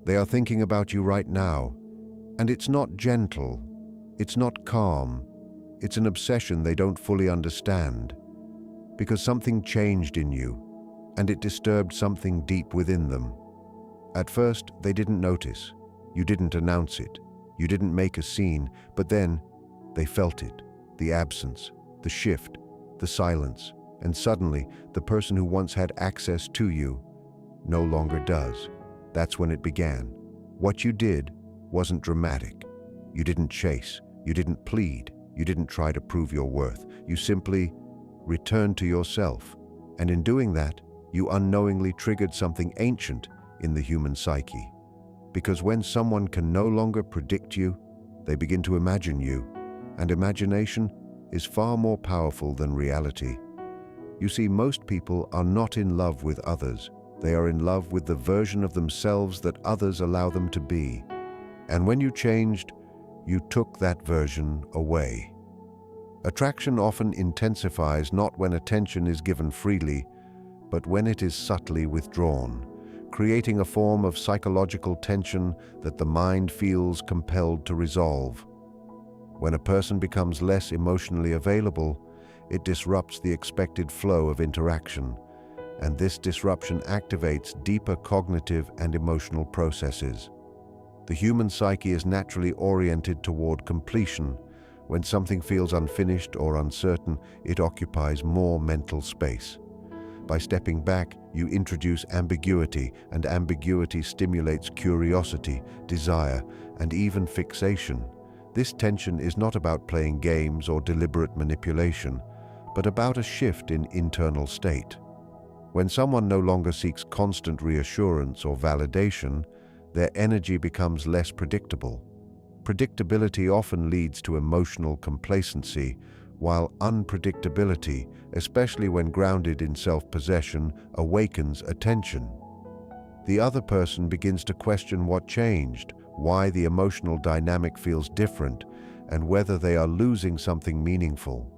They are thinking about you right now, and it's not gentle, it's not calm, it's an obsession they don't fully understand, because something changed in you, and it disturbed something deep within them. At first, they didn't notice. You didn't announce it. You didn't make a scene, but then they felt it, the absence, the shift, the silence, and suddenly the person who once had access to you no longer does. That's when it began. What you did wasn't dramatic. You didn't chase. You didn't plead. You didn't try to prove your worth. You simply returned to yourself. And in doing that, you unknowingly triggered something ancient in the human psyche. Because when someone can no longer predict you, they begin to imagine you. And imagination is far more powerful than reality. You see, most people are not in love with others. They are in love with the version of themselves that others allow them to be. And when you changed, you took that version away. Attraction often intensifies not when attention is given freely, but when it is subtly withdrawn, creating a form of psychological tension that the mind feels compelled to resolve. When a person becomes less emotionally available, it disrupts the expected flow of interaction, and this disruption activates deeper cognitive and emotional processes. The human psyche is naturally oriented toward completion. When something feels unfinished or uncertain, it occupies more mental space. By stepping back, you introduce ambiguity, and ambiguity stimulates curiosity, desire, and even fixation. This tension is not about playing games or deliberate manipulation, but about a shift in internal state. When someone no longer seeks constant reassurance or validation, their energy becomes less predictable. Predictability often leads to emotional complacency, while unpredictability, especially when grounded in self-possession, awakens attention. The other person begins to question what changed, why the emotional dynamic feels different, and whether they are losing something meaningful.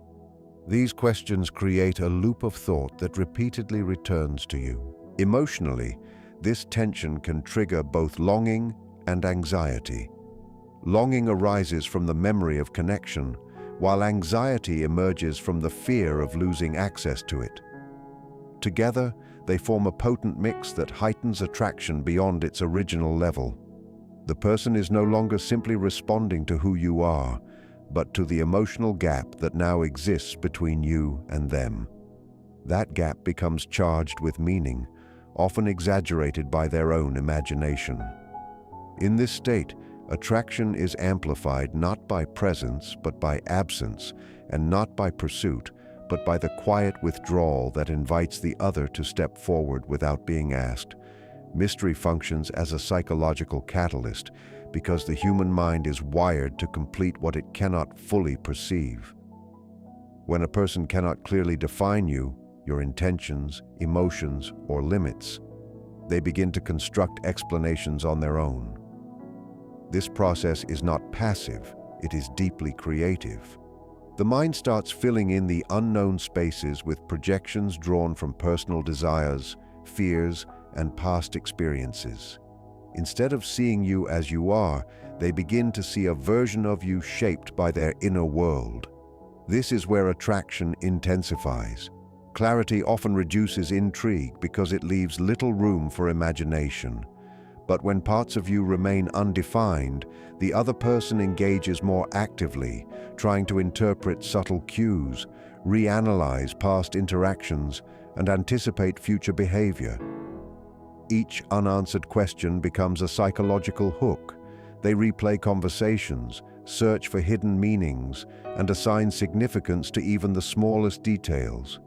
These questions create a loop of thought that repeatedly returns to you. Emotionally, this tension can trigger both longing and anxiety. Longing arises from the memory of connection, while anxiety emerges from the fear of losing access to it. Together, they form a potent mix that heightens attraction beyond its original level. The person is no longer simply responding to who you are, but to the emotional gap that now exists between you and them. That gap becomes charged with meaning, often exaggerated by their own imagination. In this state, attraction is amplified not by presence but by absence, and not by pursuit but by the quiet withdrawal that invites the other to step forward without being asked. Mystery functions as a psychological catalyst because the human mind is wired to complete what it cannot fully perceive. When a person cannot clearly define you, your intentions, emotions, or limits, they begin to construct explanations on their own. This process is not passive, it is deeply creative. The mind starts filling in the unknown spaces with projections drawn from personal desires, fears, and past experiences. Instead of seeing you as you are, they begin to see a version of you shaped by their inner world. This is where attraction intensifies. Clarity often reduces intrigue because it leaves little room for imagination. But when parts of you remain undefined, the other person engages more actively, trying to interpret subtle cues, reanalyze past interactions, and anticipate future behavior. Each unanswered question becomes a psychological hook. They replay conversations, search for hidden meanings, and assign significance to even the smallest details.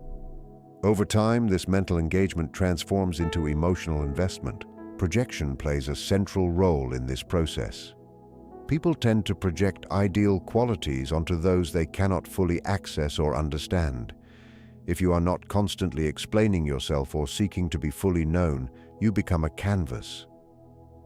Over time, this mental engagement transforms into emotional investment. Projection plays a central role in this process. People tend to project ideal qualities onto those they cannot fully access or understand. If you are not constantly explaining yourself or seeking to be fully known, you become a canvas.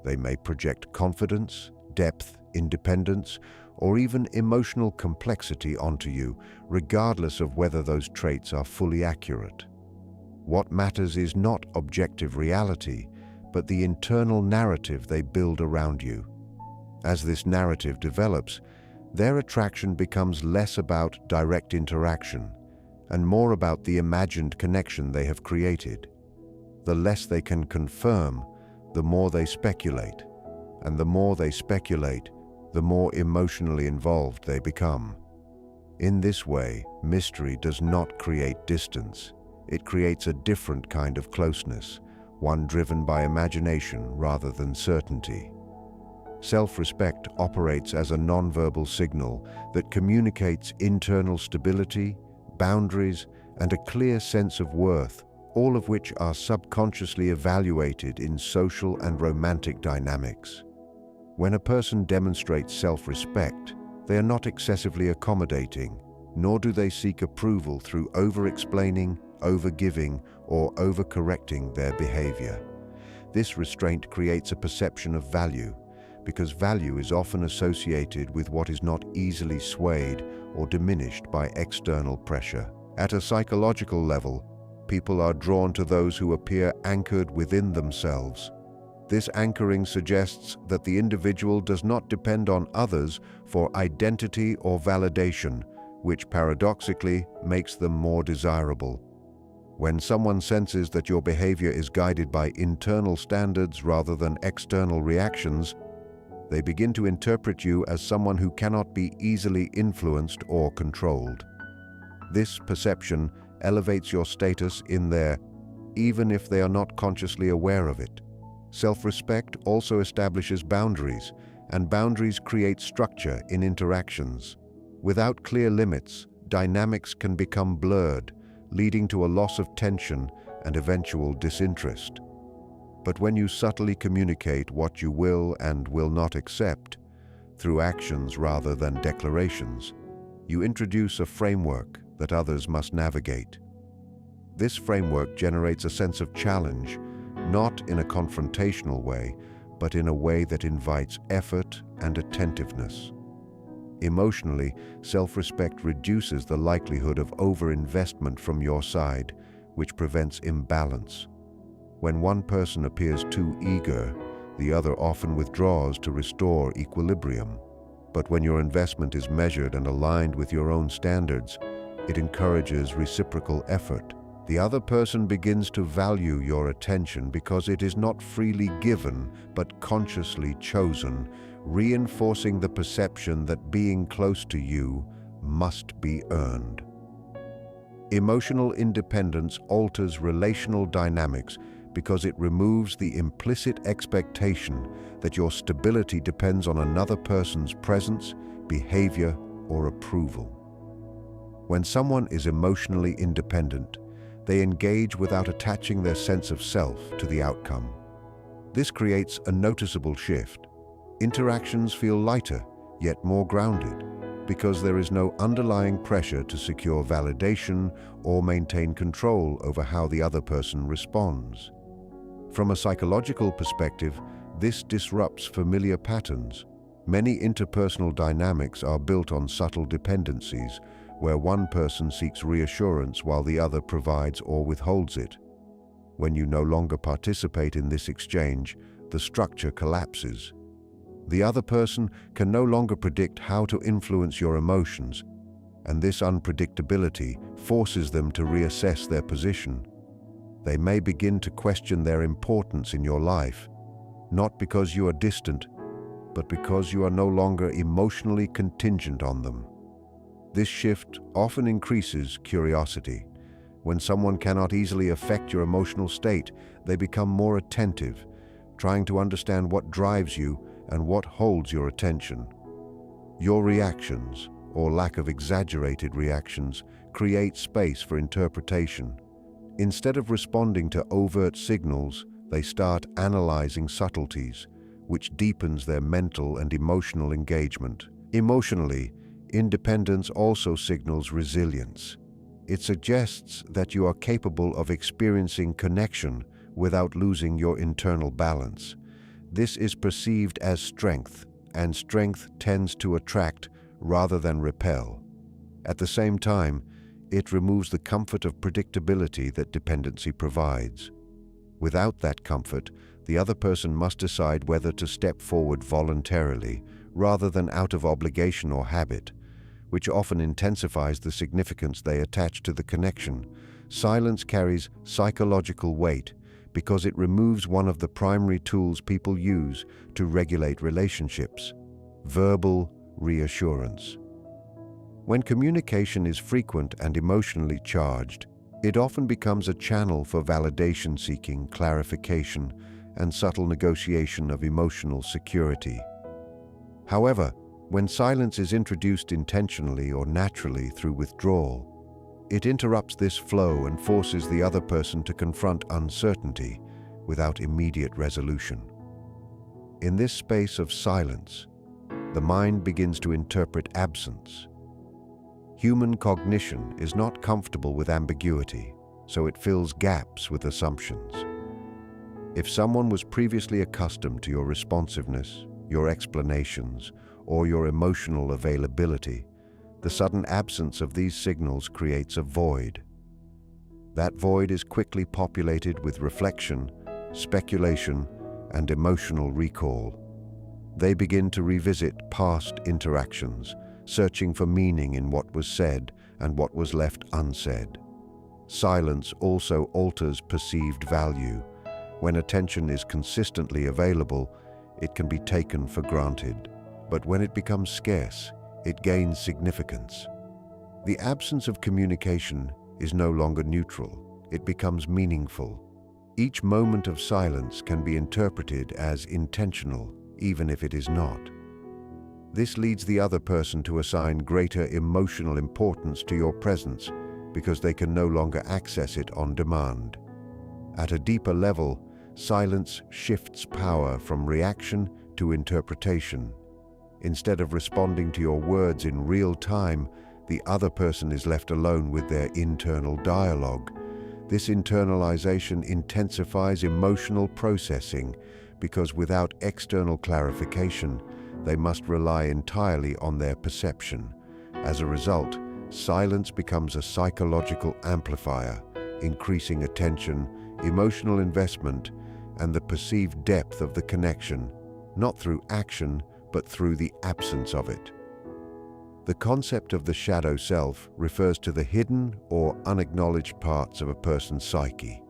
They may project confidence, depth, independence, or even emotional complexity onto you, regardless of whether those traits are fully accurate. What matters is not objective reality, but the internal narrative they build around you. As this narrative develops, their attraction becomes less about direct interaction and more about the imagined connection they have created. The less they can confirm, the more they speculate, and the more they speculate, the more emotionally involved they become. In this way, mystery does not create distance. It creates a different kind of closeness, one driven by imagination rather than certainty. Self-respect operates as a nonverbal signal that communicates internal stability, boundaries, and a clear sense of worth, all of which are subconsciously evaluated in social and romantic dynamics. When a person demonstrates self-respect, they are not excessively accommodating, nor do they seek approval through over-explaining, over-giving, or over-correcting their behavior. This restraint creates a perception of value, because value is often associated with what is not easily swayed or diminished by external pressure. At a psychological level, people are drawn to those who appear anchored within themselves. This anchoring suggests that the individual does not depend on others for identity or validation, which paradoxically makes them more desirable. When someone senses that your behavior is guided by internal standards rather than external reactions, they begin to interpret you as someone who cannot be easily influenced or controlled. This perception elevates your status in there, even if they are not consciously aware of it. Self-respect also establishes boundaries, and boundaries create structure in interactions. Without clear limits, dynamics can become blurred, leading to a loss of tension and eventual disinterest. But when you subtly communicate what you will and will not accept, through actions rather than declarations, you introduce a framework that others must navigate. This framework generates a sense of challenge, not in a confrontational way, but in a way that invites effort and attentiveness. Emotionally, self-respect reduces the likelihood of overinvestment from your side, which prevents imbalance. When one person appears too eager, the other often withdraws to restore equilibrium. But when your investment is measured and aligned with your own standards, it encourages reciprocal effort. The other person begins to value your attention because it is not freely given, but consciously chosen, reinforcing the perception that being close to you must be earned. Emotional independence alters relational dynamics because it removes the implicit expectation that your stability depends on another person's presence, behavior, or approval. When someone is emotionally independent, they engage without attaching their sense of self to the outcome. This creates a noticeable shift. Interactions feel lighter, yet more grounded, because there is no underlying pressure to secure validation or maintain control over how the other person responds. From a psychological perspective, this disrupts familiar patterns. Many interpersonal dynamics are built on subtle dependencies, where one person seeks reassurance while the other provides or withholds it. When you no longer participate in this exchange, the structure collapses. The other person can no longer predict how to influence your emotions, and this unpredictability forces them to reassess their position. They may begin to question their importance in your life, not because you are distant, but because you are no longer emotionally contingent on them. This shift often increases curiosity. When someone cannot easily affect your emotional state, they become more attentive, trying to understand what drives you and what holds your attention. Your reactions, or lack of exaggerated reactions, create space for interpretation. Instead of responding to overt signals, they start analyzing subtleties, which deepens their mental and emotional engagement. Emotionally, independence also signals resilience. It suggests that you are capable of experiencing connection without losing your internal balance. This is perceived as strength, and strength tends to attract rather than repel. At the same time, it removes the comfort of predictability that dependency provides. Without that comfort, The other person must decide whether to step forward voluntarily rather than out of obligation or habit, which often intensifies the significance they attach to the connection. Silence carries psychological weight because it removes one of the primary tools people use to regulate relationships: verbal reassurance. When communication is frequent and emotionally charged, it often becomes a channel for validation-seeking, clarification, and subtle negotiation of emotional security. However, when silence is introduced intentionally or naturally through withdrawal, it interrupts this flow and forces the other person to confront uncertainty without immediate resolution. In this space of silence, the mind begins to interpret absence. Human cognition is not comfortable with ambiguity, so it fills gaps with assumptions. If someone was previously accustomed to your responsiveness, your explanations, or your emotional availability, the sudden absence of these signals creates a void. That void is quickly populated with reflection, speculation, and emotional recall. They begin to revisit past interactions, searching for meaning in what was said and what was left unsaid. Silence also alters perceived value. When attention is consistently available, it can be taken for granted. But when it becomes scarce, it gains significance. The absence of communication is no longer neutral. It becomes meaningful. Each moment of silence can be interpreted as intentional, even if it is not. This leads the other person to assign greater emotional importance to your presence because they can no longer access it on demand. At a deeper level, silence shifts power from reaction to interpretation. Instead of responding to your words in real time, the other person is left alone with their internal dialogue. This internalization intensifies emotional processing because without external clarification, they must rely entirely on their perception. As a result, silence becomes a psychological amplifier, increasing attention, emotional investment, and the perceived depth of the connection, not through action, but through the absence of it. The concept of the shadow self refers to the hidden or unacknowledged parts of a person's psyche,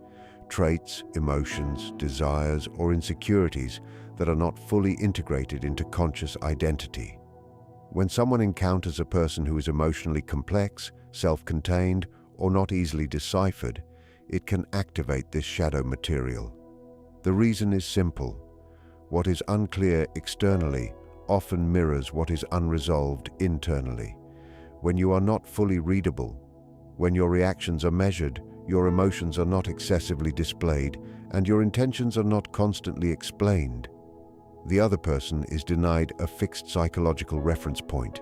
traits, emotions, desires, or insecurities that are not fully integrated into conscious identity. When someone encounters a person who is emotionally complex, self-contained, or not easily deciphered, it can activate this shadow material. The reason is simple. What is unclear externally often mirrors what is unresolved internally. When you are not fully readable, when your reactions are measured, your emotions are not excessively displayed, and your intentions are not constantly explained, the other person is denied a fixed psychological reference point.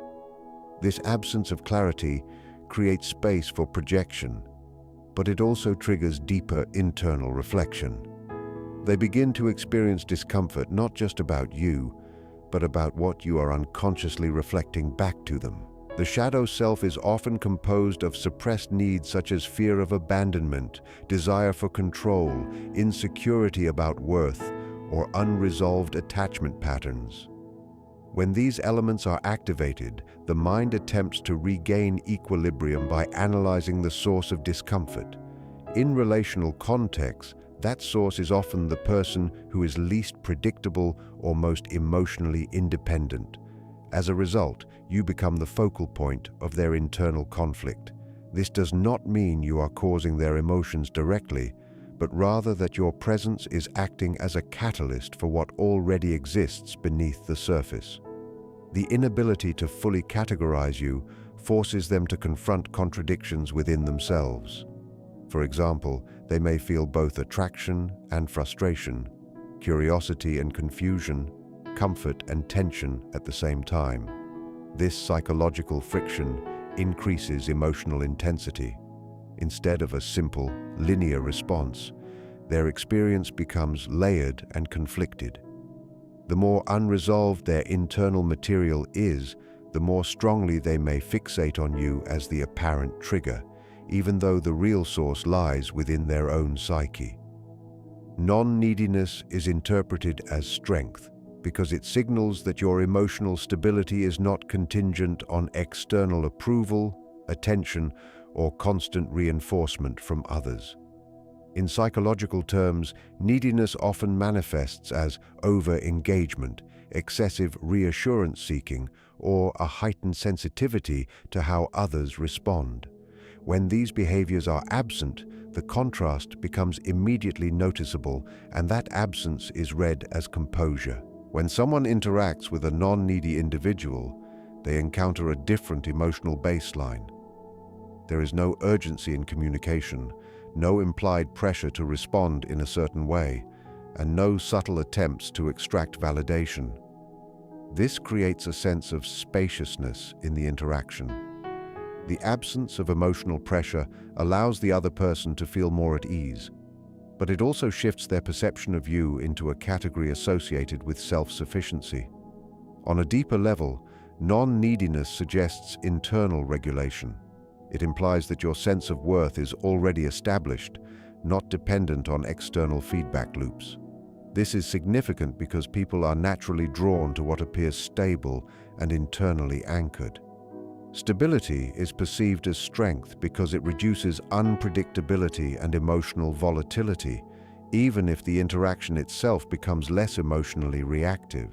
This absence of clarity creates space for projection, but it also triggers deeper internal reflection. They begin to experience discomfort not just about you, but about what you are unconsciously reflecting back to them. The shadow self is often composed of suppressed needs such as fear of abandonment, desire for control, insecurity about worth, or unresolved attachment patterns. When these elements are activated, the mind attempts to regain equilibrium by analyzing the source of discomfort. In relational contexts, that source is often the person who is least predictable or most emotionally independent. As a result, you become the focal point of their internal conflict. This does not mean you are causing their emotions directly, but rather that your presence is acting as a catalyst for what already exists beneath the surface. The inability to fully categorize you forces them to confront contradictions within themselves. For example, they may feel both attraction and frustration, curiosity and confusion, comfort and tension at the same time. This psychological friction increases emotional intensity. Instead of a simple, linear response, their experience becomes layered and conflicted. The more unresolved their internal material is, the more strongly they may fixate on you as the apparent trigger, even though the real source lies within their own psyche. Non-neediness is interpreted as strength because it signals that your emotional stability is not contingent on external approval, attention, or constant reinforcement from others. In psychological terms, neediness often manifests as over-engagement, excessive reassurance seeking, or a heightened sensitivity to how others respond. When these behaviors are absent, the contrast becomes immediately noticeable, and that absence is read as composure. When someone interacts with a non-needy individual, they encounter a different emotional baseline. There is no urgency in communication, no implied pressure to respond in a certain way, and no subtle attempts to extract validation. This creates a sense of spaciousness in the interaction. The absence of emotional pressure allows the other person to feel more at ease, but it also shifts their perception of you into a category associated with self-sufficiency. On a deeper level, non-neediness suggests internal regulation. It implies that your sense of worth is already established, not dependent on external feedback loops. This is significant because people are naturally drawn to what appears stable and internally anchored. Stability is perceived as strength because it reduces unpredictability and emotional volatility, even if the interaction itself becomes less emotionally reactive.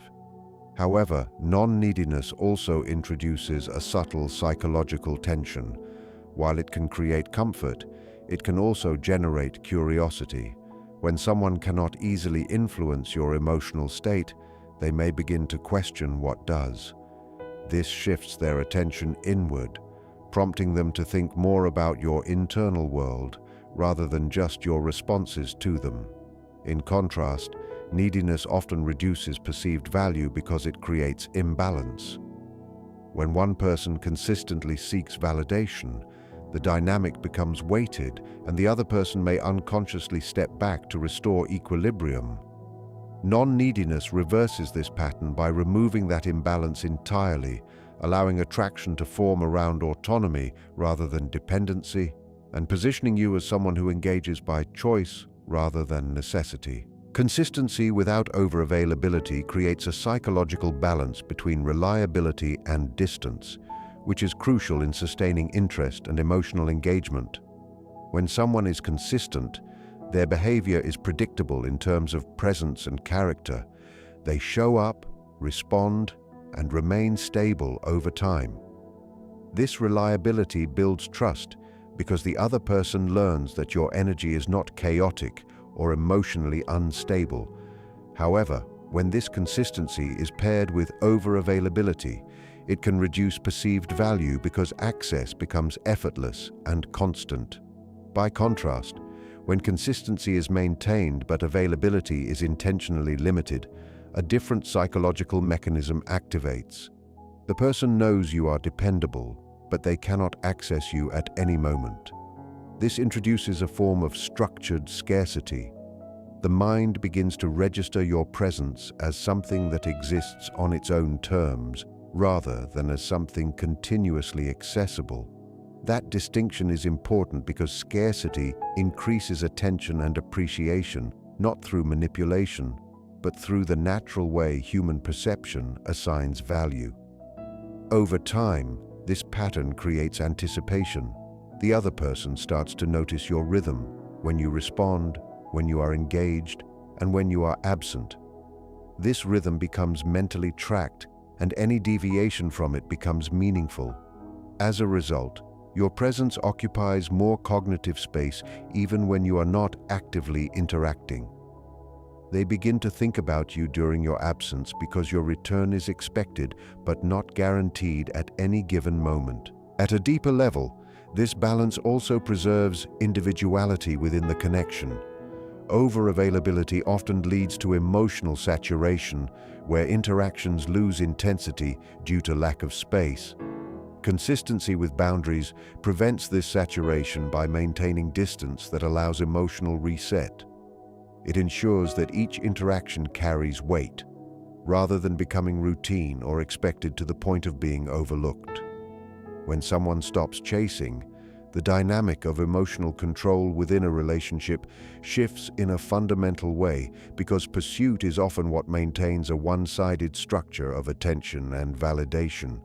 However, non-neediness also introduces a subtle psychological tension. While it can create comfort, it can also generate curiosity. When someone cannot easily influence your emotional state, they may begin to question what does. This shifts their attention inward, prompting them to think more about your internal world rather than just your responses to them. In contrast, neediness often reduces perceived value because it creates imbalance. When one person consistently seeks validation, the dynamic becomes weighted, and the other person may unconsciously step back to restore equilibrium. Non-neediness reverses this pattern by removing that imbalance entirely, allowing attraction to form around autonomy rather than dependency, and positioning you as someone who engages by choice rather than necessity. Consistency without over-availability creates a psychological balance between reliability and distance, which is crucial in sustaining interest and emotional engagement. When someone is consistent, their behavior is predictable in terms of presence and character. They show up, respond, and remain stable over time. This reliability builds trust because the other person learns that your energy is not chaotic or emotionally unstable. However, when this consistency is paired with over-availability, it can reduce perceived value because access becomes effortless and constant. By contrast, when consistency is maintained but availability is intentionally limited, a different psychological mechanism activates. The person knows you are dependable, but they cannot access you at any moment. This introduces a form of structured scarcity. The mind begins to register your presence as something that exists on its own terms, rather than as something continuously accessible. That distinction is important because scarcity increases attention and appreciation, not through manipulation, but through the natural way human perception assigns value. Over time, this pattern creates anticipation. The other person starts to notice your rhythm, when you respond, when you are engaged, and when you are absent. This rhythm becomes mentally tracked, and any deviation from it becomes meaningful. As a result, your presence occupies more cognitive space even when you are not actively interacting. They begin to think about you during your absence because your return is expected but not guaranteed at any given moment. At a deeper level, this balance also preserves individuality within the connection. Over-availability often leads to emotional saturation, where interactions lose intensity due to lack of space. Consistency with boundaries prevents this saturation by maintaining distance that allows emotional reset. It ensures that each interaction carries weight, rather than becoming routine or expected to the point of being overlooked. When someone stops chasing, The dynamic of emotional control within a relationship shifts in a fundamental way because pursuit is often what maintains a one-sided structure of attention and validation.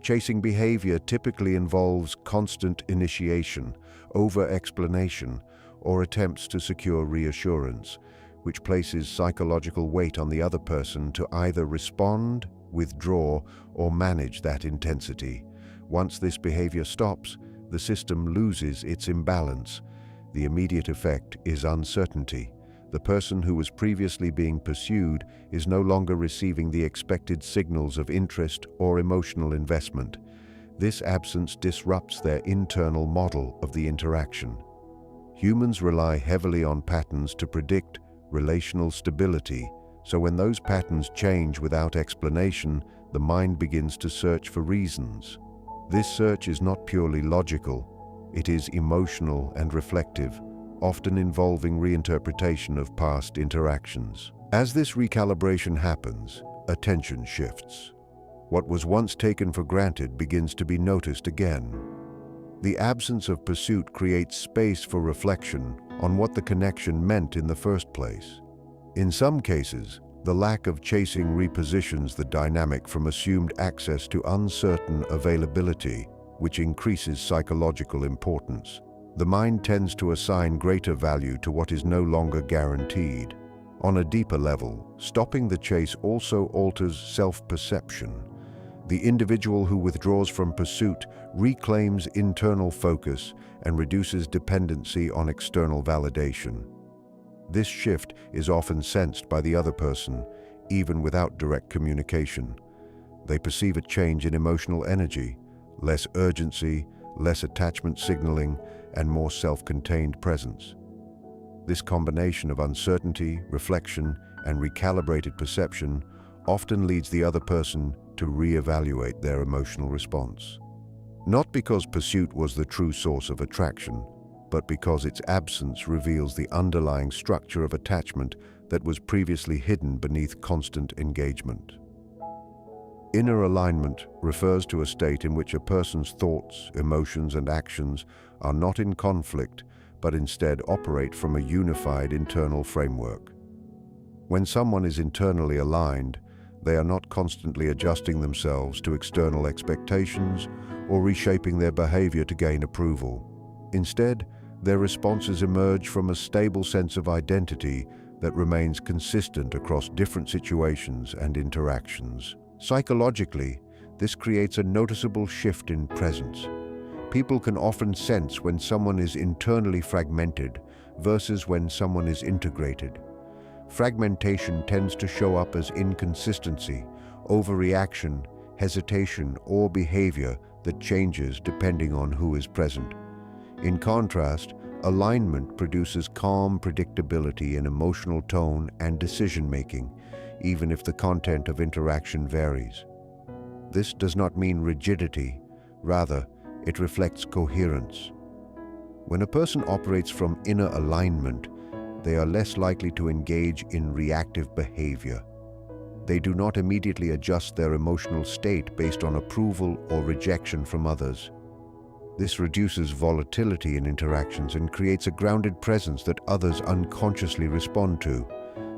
Chasing behavior typically involves constant initiation, over-explanation, or attempts to secure reassurance, which places psychological weight on the other person to either respond, withdraw, or manage that intensity. Once this behavior stops, the system loses its imbalance. The immediate effect is uncertainty. The person who was previously being pursued is no longer receiving the expected signals of interest or emotional investment. This absence disrupts their internal model of the interaction. Humans rely heavily on patterns to predict relational stability, so when those patterns change without explanation, the mind begins to search for reasons. This search is not purely logical, it is emotional and reflective, often involving reinterpretation of past interactions. As this recalibration happens, attention shifts. What was once taken for granted begins to be noticed again. The absence of pursuit creates space for reflection on what the connection meant in the first place. In some cases, the lack of chasing repositions the dynamic from assumed access to uncertain availability, which increases psychological importance. The mind tends to assign greater value to what is no longer guaranteed. On a deeper level, stopping the chase also alters self-perception. The individual who withdraws from pursuit reclaims internal focus and reduces dependency on external validation. This shift is often sensed by the other person, even without direct communication. They perceive a change in emotional energy, less urgency, less attachment signaling, and more self-contained presence. This combination of uncertainty, reflection, and recalibrated perception often leads the other person to reevaluate their emotional response. Not because pursuit was the true source of attraction, but because its absence reveals the underlying structure of attachment that was previously hidden beneath constant engagement. Inner alignment refers to a state in which a person's thoughts, emotions, and actions are not in conflict, but instead operate from a unified internal framework. When someone is internally aligned, they are not constantly adjusting themselves to external expectations or reshaping their behavior to gain approval. Instead, their responses emerge from a stable sense of identity that remains consistent across different situations and interactions. Psychologically, this creates a noticeable shift in presence. People can often sense when someone is internally fragmented versus when someone is integrated. Fragmentation tends to show up as inconsistency, overreaction, hesitation, or behavior that changes depending on who is present. In contrast, alignment produces calm predictability in emotional tone and decision-making, even if the content of interaction varies. This does not mean rigidity, rather, it reflects coherence. When a person operates from inner alignment, they are less likely to engage in reactive behavior. They do not immediately adjust their emotional state based on approval or rejection from others. This reduces volatility in interactions and creates a grounded presence that others unconsciously respond to.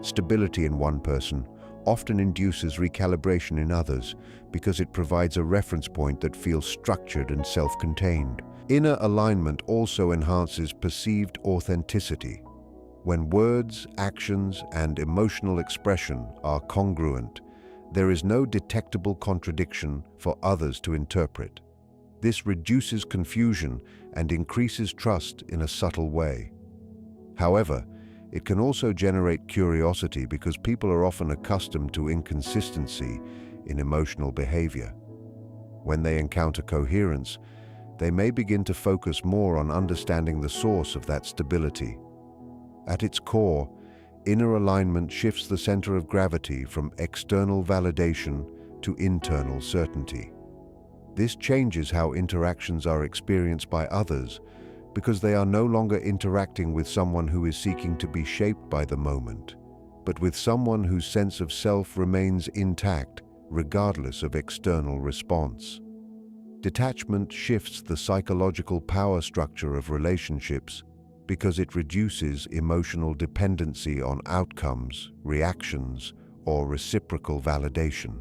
Stability in one person often induces recalibration in others because it provides a reference point that feels structured and self-contained. Inner alignment also enhances perceived authenticity. When words, actions, and emotional expression are congruent, there is no detectable contradiction for others to interpret. This reduces confusion and increases trust in a subtle way. However, it can also generate curiosity because people are often accustomed to inconsistency in emotional behavior. When they encounter coherence, they may begin to focus more on understanding the source of that stability. At its core, inner alignment shifts the center of gravity from external validation to internal certainty. This changes how interactions are experienced by others because they are no longer interacting with someone who is seeking to be shaped by the moment, but with someone whose sense of self remains intact regardless of external response. Detachment shifts the psychological power structure of relationships because it reduces emotional dependency on outcomes, reactions, or reciprocal validation.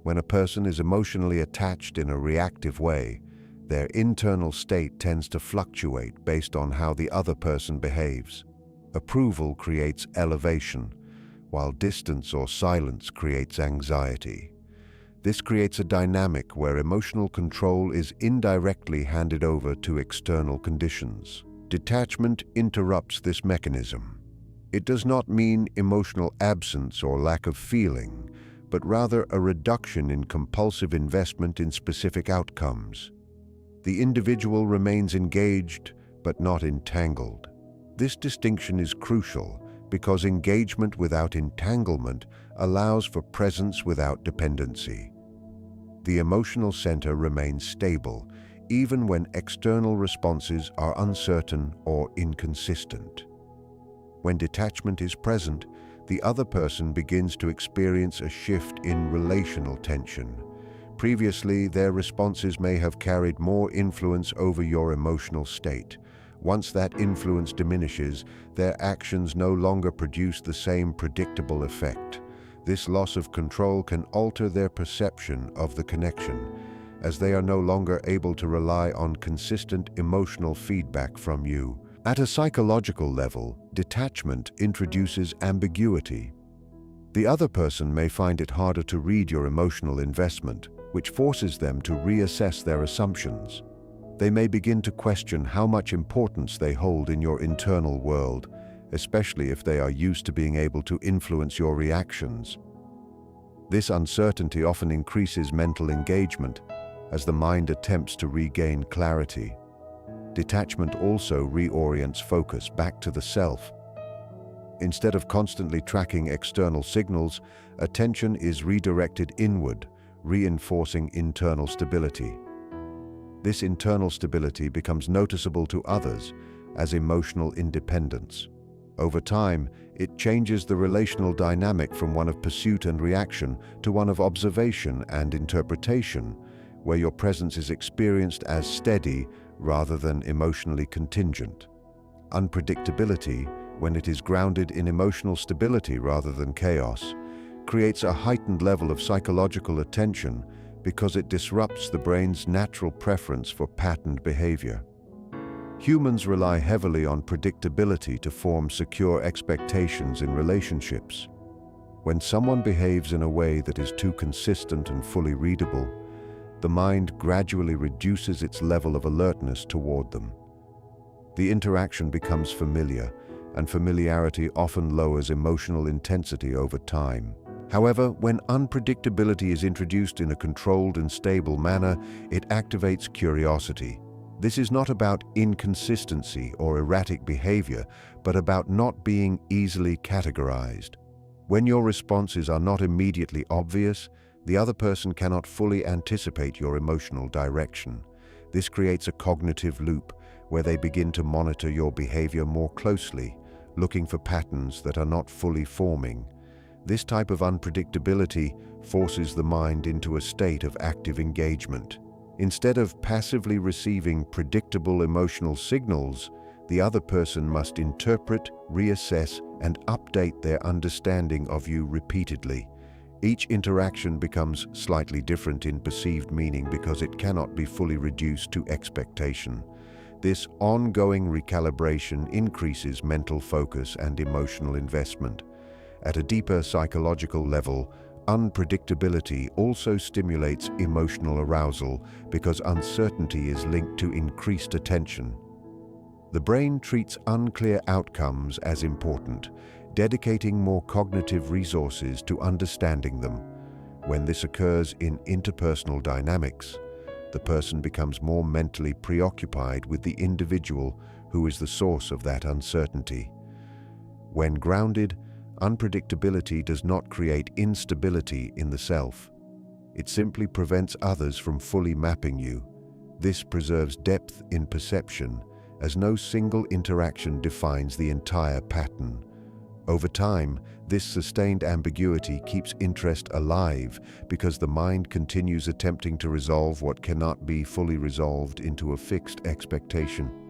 When a person is emotionally attached in a reactive way, their internal state tends to fluctuate based on how the other person behaves. Approval creates elevation, while distance or silence creates anxiety. This creates a dynamic where emotional control is indirectly handed over to external conditions. Detachment interrupts this mechanism. It does not mean emotional absence or lack of feeling, but rather a reduction in compulsive investment in specific outcomes. The individual remains engaged, but not entangled. This distinction is crucial because engagement without entanglement allows for presence without dependency. The emotional center remains stable, even when external responses are uncertain or inconsistent. When detachment is present, the other person begins to experience a shift in relational tension. Previously, their responses may have carried more influence over your emotional state. Once that influence diminishes, their actions no longer produce the same predictable effect. This loss of control can alter their perception of the connection, as they are no longer able to rely on consistent emotional feedback from you. At a psychological level, detachment introduces ambiguity. The other person may find it harder to read your emotional investment, which forces them to reassess their assumptions. They may begin to question how much importance they hold in your internal world, especially if they are used to being able to influence your reactions. This uncertainty often increases mental engagement as the mind attempts to regain clarity. Detachment also reorients focus back to the self. Instead of constantly tracking external signals, attention is redirected inward, reinforcing internal stability. This internal stability becomes noticeable to others as emotional independence. Over time, it changes the relational dynamic from one of pursuit and reaction to one of observation and interpretation, where your presence is experienced as steady rather than emotionally contingent. Unpredictability, when it is grounded in emotional stability rather than chaos, creates a heightened level of psychological attention because it disrupts the brain's natural preference for patterned behavior. Humans rely heavily on predictability to form secure expectations in relationships. When someone behaves in a way that is too consistent and fully readable, the mind gradually reduces its level of alertness toward them. The interaction becomes familiar, and familiarity often lowers emotional intensity over time. However, when unpredictability is introduced in a controlled and stable manner, it activates curiosity. This is not about inconsistency or erratic behavior, but about not being easily categorized. When your responses are not immediately obvious, the other person cannot fully anticipate your emotional direction. This creates a cognitive loop where they begin to monitor your behavior more closely, looking for patterns that are not fully forming. This type of unpredictability forces the mind into a state of active engagement. Instead of passively receiving predictable emotional signals, the other person must interpret, reassess, and update their understanding of you repeatedly. Each interaction becomes slightly different in perceived meaning because it cannot be fully reduced to expectation. This ongoing recalibration increases mental focus and emotional investment. At a deeper psychological level, unpredictability also stimulates emotional arousal because uncertainty is linked to increased attention. The brain treats unclear outcomes as important, dedicating more cognitive resources to understanding them. When this occurs in interpersonal dynamics, the person becomes more mentally preoccupied with the individual who is the source of that uncertainty. When grounded, unpredictability does not create instability in the self. It simply prevents others from fully mapping you. This preserves depth in perception, as no single interaction defines the entire pattern. Over time, this sustained ambiguity keeps interest alive because the mind continues attempting to resolve what cannot be fully resolved into a fixed expectation.